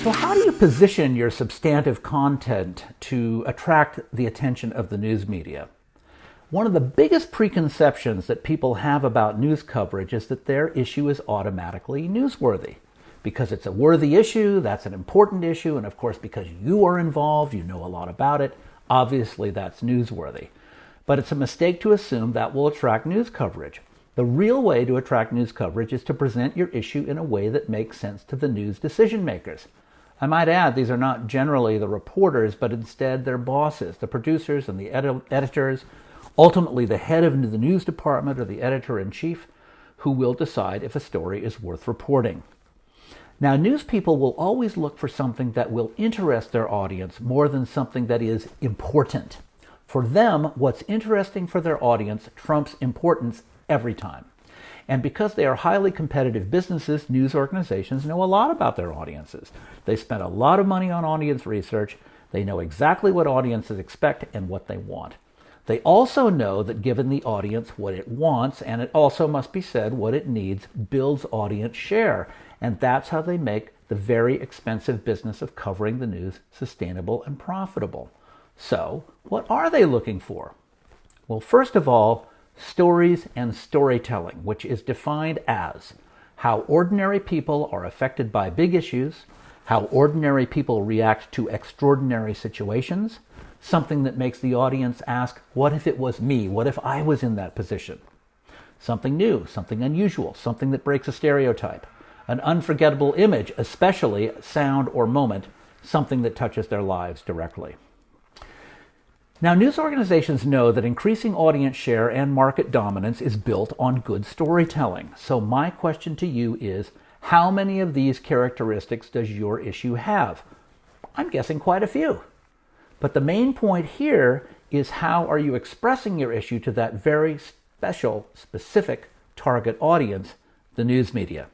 So how do you position your substantive content to attract the attention of the news media? One of the biggest preconceptions that people have about news coverage is that their issue is automatically newsworthy. Because it's a worthy issue, that's an important issue, and of course because you are involved, you know a lot about it, obviously that's newsworthy. But it's a mistake to assume that will attract news coverage. The real way to attract news coverage is to present your issue in a way that makes sense to the news decision makers. I might add, these are not generally the reporters, but instead their bosses, the producers and the editors, ultimately the head of the news department or the editor-in-chief, who will decide if a story is worth reporting. Now, news people will always look for something that will interest their audience more than something that is important. For them, what's interesting for their audience trumps importance every time. And because they are highly competitive businesses, news organizations know a lot about their audiences. They spend a lot of money on audience research. They know exactly what audiences expect and what they want. They also know that given the audience what it wants, and it also must be said what it needs, builds audience share. And that's how they make the very expensive business of covering the news sustainable and profitable. So, what are they looking for? Well, first of all, stories and storytelling, which is defined as how ordinary people are affected by big issues, how ordinary people react to extraordinary situations, something that makes the audience ask, what if it was me? What if I was in that position? Something new, something unusual, something that breaks a stereotype, an unforgettable image, especially sound or moment, something that touches their lives directly. Now, news organizations know that increasing audience share and market dominance is built on good storytelling. So my question to you is, how many of these characteristics does your issue have? I'm guessing quite a few. But the main point here is, how are you expressing your issue to that very special, specific target audience, the news media?